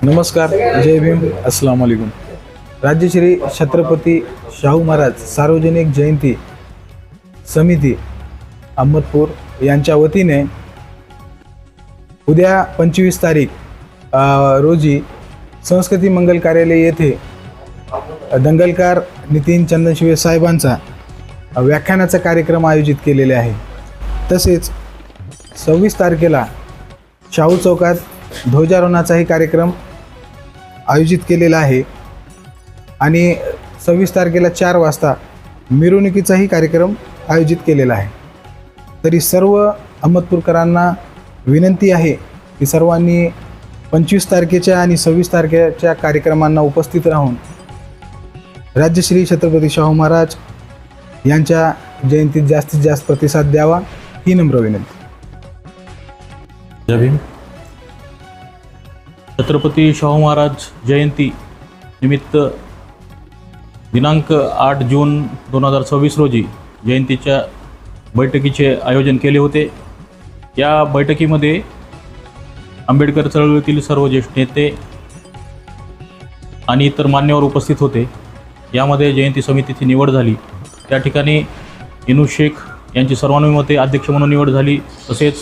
नमस्कार, जय भीम, अस्सलाम वालेकुम। राज्यश्री छत्रपती शाहू महाराज सार्वजनिक जयंती समिती अहमदपूर यांच्या वतीने उद्या 25 तारीख रोजी संस्कृती मंगल कार्यालय येथे दंगलकार नितीन चंदनशिवे साहेबांचा व्याख्यानाचा कार्यक्रम आयोजित केलेले आहे। तसेच 26 तारखेला शाहू चौकात ध्वजारोहणाचाही कार्यक्रम आयोजित केलेला आहे आणि 26 तारखेला 4 वाजता मिरवणुकीचाही कार्यक्रम आयोजित केलेला आहे। तरी सर्व अहमदपूरकरांना विनंती आहे की सर्वांनी 25 तारखेच्या आणि 26 तारखेच्या कार्यक्रमांना उपस्थित राहून राज्यश्री छत्रपती शाहू महाराज यांच्या जयंतीत जास्तीत जास्त प्रतिसाद द्यावा ही नम्र विनंती। जय भीम। छत्रपती शाहू महाराज जयंती निमित्त दिनांक 8 जून 2026 रोजी जयंतीच्या बैठकीचे आयोजन केले होते। या बैठकीमध्ये आंबेडकर चळवळीतील सर्व ज्येष्ठ नेते आणि इतर मान्यवर उपस्थित होते। यामध्ये जयंती समितीची निवड झाली। त्या ठिकाणी इनू शेख यांची सर्वानुमते अध्यक्ष म्हणून निवड झाली। तसेच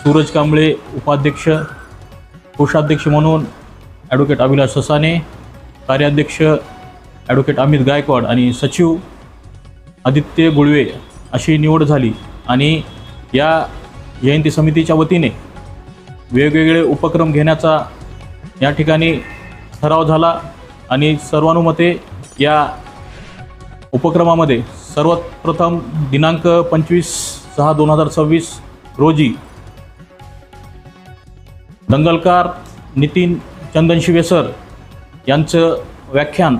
सूरज कांबळे उपाध्यक्ष, कोषाध्यक्ष म्हणून ॲडव्होकेट अभिलाष ससाने, कार्याध्यक्ष ॲडव्होकेट अमित गायकवाड आणि सचिव आदित्य गुळवे अशी निवड झाली। आणि या जयंती समितीच्या वतीने वेगवेगळे उपक्रम घेण्याचा या ठिकाणी ठराव झाला आणि सर्वानुमते या उपक्रमामध्ये सर्वात प्रथम दिनांक 25/6/2026 रोजी दंगलकार नितीन चंदनशिवे सर यांचं व्याख्यान,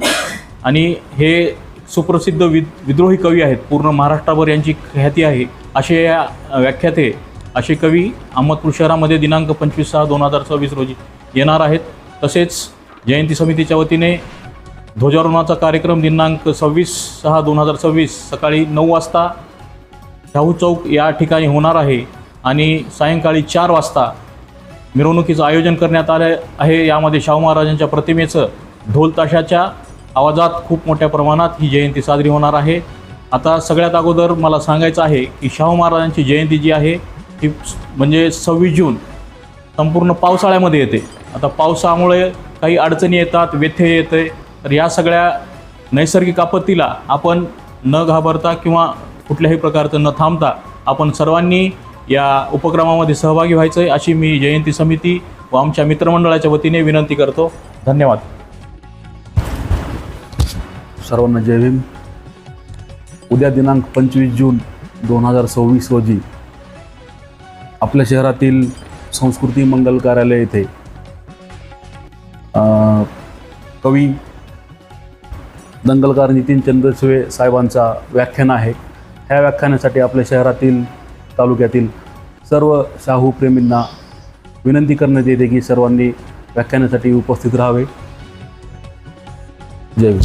आणि हे सुप्रसिद्ध विद्रोही कवी आहेत, पूर्ण महाराष्ट्राभर यांची ख्याती आहे, असे या व्याख्याते असे कवी अहमदपूर शहरामध्ये दिनांक 25/6/2026 रोजी येणार आहेत। तसेच जयंती समितीच्या वतीने ध्वजारोहणाचा कार्यक्रम दिनांक 26/6/2026 सकाळी 9 वाजता शाहू चौक या ठिकाणी होणार आहे आणि सायंकाळी 4 वाजता मिरवणुकीचं आयोजन करण्यात आलं आहे। यामध्ये शाहू महाराजांच्या प्रतिमेचं ढोल ताशाच्या आवाजात खूप मोठ्या प्रमाणात ही जयंती साजरी होणार आहे। आता सगळ्यात अगोदर मला सांगायचं आहे की शाहू महाराजांची जयंती जी आहे ती म्हणजे 26 जून संपूर्ण पावसाळ्यामध्ये येते। आता पावसामुळे काही अडचणी येतात, व्यत्यय येते, तर या सगळ्या नैसर्गिक आपत्तीला आपण न घाबरता किंवा कुठल्याही प्रकारचं न थांबता आपण सर्वांनी या उपक्रमामध्ये सहभागी व्हायचं आहे अशी मी जयंती समिती व आमच्या मित्रमंडळाच्या वतीने विनंती करतो। धन्यवाद। सर्वांना जय भीम। उद्या दिनांक 25 जून 2026 रोजी आपल्या शहरातील संस्कृती मंगल कार्यालय येथे कवी दंगलकार नितीन चंदनशिवे साहेबांचा व्याख्यान आहे। ह्या व्याख्यानासाठी आपल्या शहरातील तालुक्यातील सर्व शाहू प्रेमींना विनंती करण्यात येते की सर्वांनी व्याख्यानासाठी उपस्थित राहावे। जय भीम।